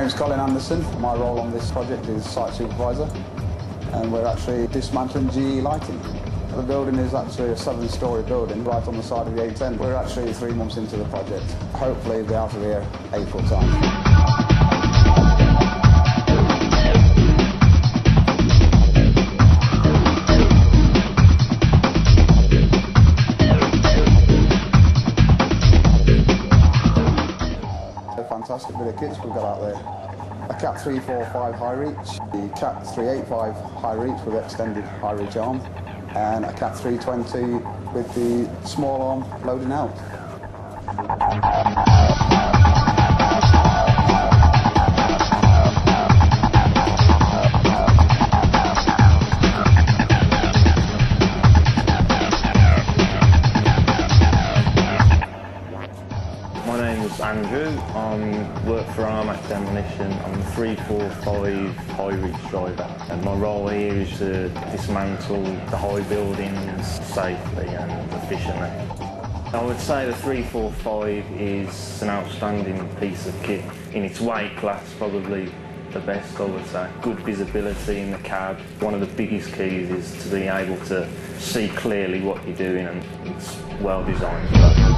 name's Colin Anderson. My role on this project is site supervisor, and we're actually dismantling GE lighting. The building is actually a 7-storey building right on the side of the A10. We're actually 3 months into the project. Hopefully we'll be out of here April time. Fantastic bit of kits we've got out there. A Cat 345 high reach, the Cat 385 high reach with extended high reach arm, and a Cat 320 with the small arm loading out. My name is Andrew. I work for Armac Demolition. I'm the 345 high reach driver, and my role here is to dismantle the high buildings safely and efficiently. I would say the 345 is an outstanding piece of kit. In its weight class, probably the best, I would say. Good visibility in the cab. One of the biggest keys is to be able to see clearly what you're doing, and it's well designed for that.